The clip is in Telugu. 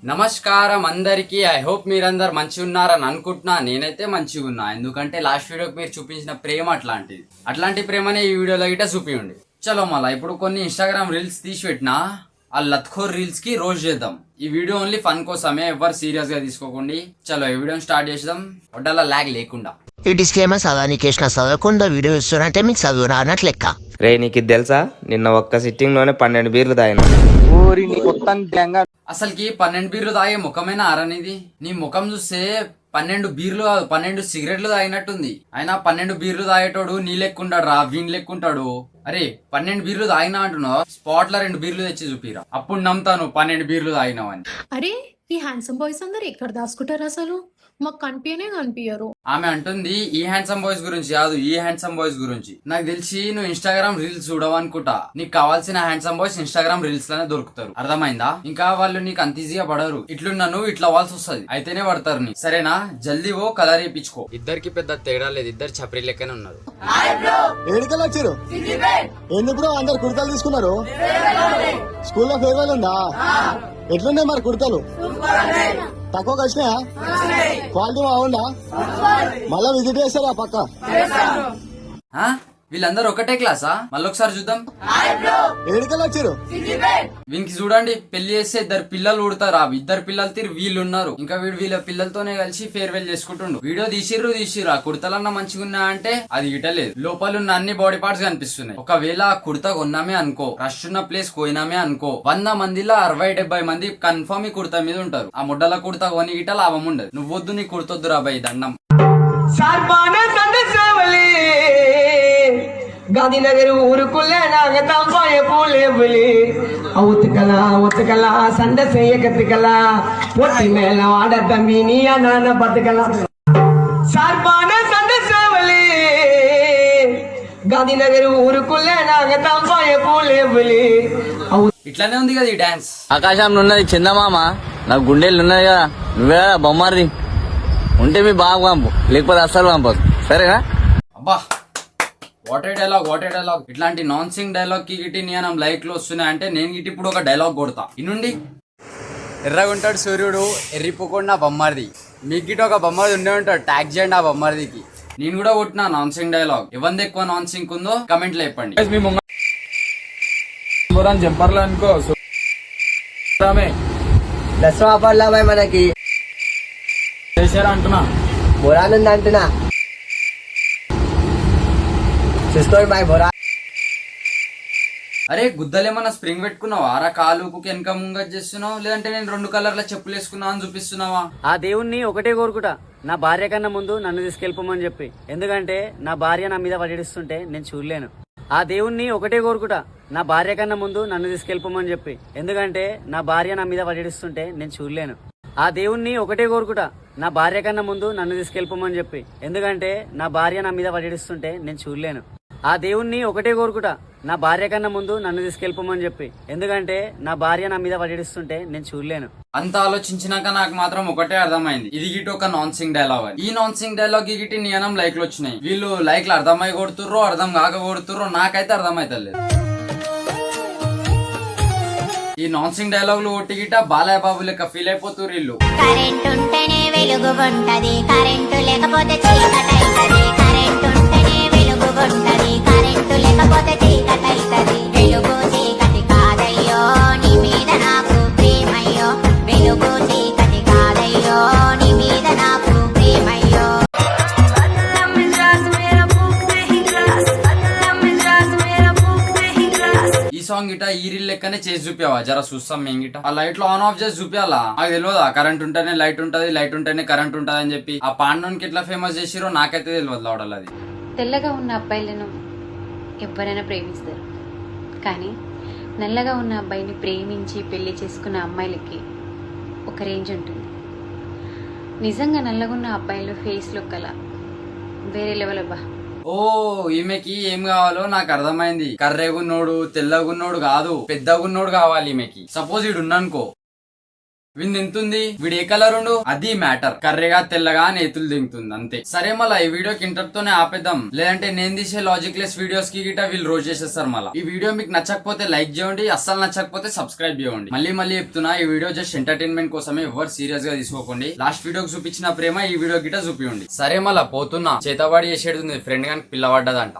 నమస్కారం అందరికి. ఐ హోప్ మీరందరు మంచిగా ఉన్నారని అనుకుంటున్నా. నేనైతే మంచిగా ఉన్నా, ఎందుకంటే లాస్ట్ వీడియోకి మీరు చూపించిన ప్రేమ అట్లాంటి ప్రేమనే ఈ వీడియోలో గిట్ట చూపియండి. చలో మళ్ళా ఇప్పుడు కొన్ని ఇన్స్టాగ్రామ్ రీల్స్ తీసి పెట్టినా, ఆ లత్ఖోర్ రీల్స్ కి రోజు చేద్దాం. ఈ వీడియో ఓన్లీ ఫన్ కోసమే, ఎవరు సీరియస్ గా తీసుకోకండి. చలో ఈ వీడియోని స్టార్ట్ చేద్దాం, వడ్డలా లాగ్ లేకుండా. ఈ డిస్క్లైమర్స్ అలానికేషన్ చదవకుండా వీడియో ఇస్తున్నారంటే మీకు చదువు రానట్లు లెక్క. రే నీకు ఇది తెలుసా, నిన్న ఒక్క సిట్టింగ్ లోనే 12 బీర్లు తాగిన. అసలుకి 12 బీర్లు తాగే ముఖమేనా ఆరనిది? నీ ముఖం చూస్తే 12 బీర్లు కాదు, 12 సిగరెట్లు తాగినట్టుంది. అయినా 12 బీర్లు తాగేటోడు నీ లెక్కుంటాడు రా, వీన్ లెక్కుంటాడు. అరే 12 బీర్లు తాగినా అంటున్నావు, స్పాట్ లో 2 బీర్లు తెచ్చి చూపిరా, అప్పుడు నమ్ముతాను 12 బీర్లు తాగినావని. అరే ఈ హ్యాండ్సమ్ బాయ్స్ అందరు ఎక్కడ దాచుకుంటారు అసలు? మాకు కనిపించరు. ఆమె అంటుంది ఈ హ్యాండ్సమ్ బాయ్స్ గురించి కాదు, ఈ హ్యాండ్సమ్ బాయ్స్ గురించి. నాకు తెలిసి నువ్వు ఇన్స్టాగ్రామ్ రీల్స్ చూడవనుకుంటా. నీకు కావాల్సిన హ్యాండ్సమ్ బాయ్స్ ఇన్స్టాగ్రామ్ రీల్స్ లోనే దొరుకుతారు, అర్థమైందా? ఇంకా వాళ్ళు నీకు అంత ఈజీగా పడరు. ఇట్లున్నా నువ్వు ఇట్లా అవ్వాల్సి వస్తుంది, అయితేనే పడతారు నీ. సరేనా? జల్దీ ఓ కలర్ వేయించుకో. ఇద్దరికి పెద్ద తేడా లేదు, ఇద్దరు చప్రీ లెక్కనే ఉన్నారు. ఏడికల్ వచ్చారు? ఎందుకు అందరు కుర్తాలు తీసుకున్నారు? స్కూల్లో ఫేర్వెల్ ఉందా? ఎట్లున్నాయి మరి కుర్తాలు? తక్కువకి వచ్చినాయా? క్వాలిటీ బాగుందా? మళ్ళా విజిట్ చేస్తారా పక్క? వీళ్ళందరూ ఒకటే క్లాసా? మళ్ళొకసారి చూద్దాం. ఏడికల్ వచ్చారు? వీనికి చూడండి, పెళ్లి చేస్తే 2 పిల్లలు ఉడతారు. ఆ 2 పిల్లలు తీరు వీళ్ళు ఉన్నారు. ఇంకా వీళ్ళ పిల్లలతోనే కలిసి ఫేర్వెల్ చేసుకుంటుండు. వీడియో తీసిర్రు ఆ కుర్తలన్నా మంచిగా ఉన్నా అంటే అది ఇటలేదు. లోపల ఉన్న అన్ని బాడీ పార్ట్స్ కనిపిస్తున్నాయి. ఒకవేళ ఆ కుర్త కొన్నామే అనుకో, రష్ ఉన్న ప్లేస్ పోయినామే అనుకో, 100 మందిలో 60-70 మంది కన్ఫర్మ్ ఈ కుర్త మీద ఉంటారు. ఆ ముడ్డల కుర్త కొని గిట లాభం ఉండదు. నువ్వొద్దు, నీ కుర్తొద్దు రాబాయి, దండం. గాంధీనగర్ ఊరుకులే నాగతాంపాయ పూలేబులి ఉతకల సండ చేయకతికల పొట్టి మేళ ఆడ తమ్మిని నాన్న బతకల సార్పాన సండ సేవలి గాంధీనగర్ ఊరుకులే నాగతాంపాయ పూలేబులి. ఇట్లానే ఉంది కదా ఈ డాన్స్. ఆకాశంలో ఉన్నది చందమామ, నాకు గుండెలు ఉన్నది కదా, నువ్వే బొమ్మది ఉంటే మీ బాగా పంపు, లేకపోతే అస్సలు పంపదు, సరేనా? అబ్బా వాటే డైలాగ్. ఇట్లాంటి నాన్ సింగ్ డైలాగ్ కి గిటి నేను లైక్ లో వస్తున్నాయి అంటే నేను గిటి ఇప్పుడు ఒక డైలాగ్ కొడతా, ఇనుండి. ఎర్రగుంటాడు సూర్యుడు, ఎర్రిపోకుండా బొమ్మర్ది. మీకు గిట ఒక బొమ్మది ఉండే ఉంటాడు, ట్యాగ్ చేయండి ఆ బొమ్మర్దికి. నేను కూడా కొట్టినా నాన్ సింగ్ డైలాగ్. ఎవరిది ఎక్కువ నాన్ సింగ్ ఉందో కమెంట్ లో చెప్పండి. జంపర్లు అనుకో దసరా పడలా బాయ్ మనకి చేశారా అంటున్నా, బొరానుంది అంటున్నా, చూసుకోండి బాయ్ బొరా. అరే గుద్దలేమన్నా స్ప్రింగ్ పెట్టుకున్నావా? ఆరా కాలుకు వెనక ముంగ చేస్తున్నావు, లేదంటే నేను 2 కలర్ల చెప్పులు వేసుకున్నా అని చూపిస్తున్నావా? ఆ దేవుణ్ణి ఒకటే కోరుకుంటా, నా భార్య కన్నా ముందు నన్ను తీసుకెళ్ళిపోమని చెప్పి. ఎందుకంటే నా భార్య నా మీద పడిస్తుంటే నేను చూడలేను. ఆ దేవుణ్ణి ఒకటే కోరుకుంటా, నా భార్య కన్నా ముందు నన్ను తీసుకెళ్ళిపోమని చెప్పి. ఎందుకంటే నా భార్య నా మీద పడిస్తుంటే నేను చూడలేను. ఆ దేవుణ్ణి ఒకటే కోరుకుంటా, నా భార్య కన్నా ముందు నన్ను తీసుకెళ్ళిపోమని చెప్పి. ఎందుకంటే నా భార్య నా మీద పడిస్తుంటే నేను చూడలేను. ఆ దేవుణ్ణి ఒకటే కోరుకుంటా, నా భార్య కన్నా ముందు నన్ను తీసుకెళ్ళిపోమని చెప్పి. ఎందుకంటే నా భార్య నా మీద పడిస్తుంటే నేను చూడలేను. అంత ఆలోచించినాక నాకు మాత్రం ఒకటే అర్థమైంది, ఇది గిటి ఒక నాన్ సింగ్ డైలాగ్ అని. ఈ నాన్ సింగ్ డైలాగ్ గిటి నియనం లైక్లు వచ్చినాయి. వీళ్ళు లైక్లు అర్థమై కొడుతుర్రో అర్థం కాక కొడుతుర్రో నాకైతే అర్థమైతలేదు. ఈ నాన్ సింగ్ డైలాగులు ఒట్టి గిట బాలయ్య బాబు లెక్క ఫీల్ అయిపోతుర్రు వీళ్ళు. కరెంట్ ఉంటేనే వెలుగు ఉంటది, కరెంటు లేకపోతే చీకటైతది. కరెంట్ ఉంటేనే వెలుగు ఉంటది, కరెంటు లేకపోతే చీకటైతది. వెలుగు చీకటి కాదయ్యో, నీ మీద నాకు ప్రేమయ్యో. వెలుగు చీకటి కాదయ్యో, నీ మీద నాకు ప్రేమయ్యో. ఈ సాంగ్ గిట ఈ రీల్ లెక్కనే చేసి చూపావా? జర చూస్తాం మేము గిట. ఆ లైట్ లో ఆన్ ఆఫ్ చేసి చూపించాలా? నాకు తెలియదా కరెంట్ ఉంటేనే లైట్ ఉంటది, లైట్ ఉంటేనే కరెంట్ ఉంటది అని చెప్పి. ఆ పాండోనికి ఎట్లా ఫేమస్ చేసిరో నాకైతే తెలియదు లోడల్. అది తెల్లగా ఉన్న అబ్బాయిలను ఎవరైనా ప్రేమిస్తారు, కానీ నల్లగా ఉన్న అబ్బాయిని ప్రేమించి పెళ్లి చేసుకున్న అమ్మాయిలకి ఒక రేంజ్ ఉంటుంది. నిజంగా నల్లగా ఉన్న అబ్బాయిలు ఫేస్లో కల వేరే లెవెల్ అబ్బా. ఓ ఈమెకి ఏం కావాలో నాకు అర్థమైంది. కర్రెగున్నోడు తెల్లగున్నోడు కాదు, పెద్దగున్నోడు కావాలి ఈమెకి. సపోజ్ ఈడు ఉన్నానుకో, వీడు ఎంతుంది, వీడు ఏ కలర్ ఉండు, అది మ్యాటర్. కర్రెగా తెల్లగా నేతులు దింగుతుంది అంతే. సరే మళ్ళా ఈ వీడియోకి ఇంటర్తోనే ఆపేద్దాం, లేదంటే నేను తీసే లాజిక్ లెస్ వీడియోస్ కి గిట వీళ్ళు రోజు చేసేస్తారు. మళ్ళీ ఈ వీడియో మీకు నచ్చకపోతే లైక్ చేయండి, అస్సలు నచ్చకపోతే సబ్స్క్రైబ్ చేయండి. మళ్ళీ చెప్తున్నా, ఈ వీడియో జస్ట్ ఎంటర్టైన్మెంట్ కోసమే, ఎవరు సీరియస్ గా తీసుకోకండి. లాస్ట్ వీడియోకి చూపించిన ప్రేమ ఈ వీడియో గిట చూపియండి. సరే మళ్ళా పోతున్నా, చేతబడి చేసేది ఫ్రెండ్ గానికి పిల్లబడ్డదంట.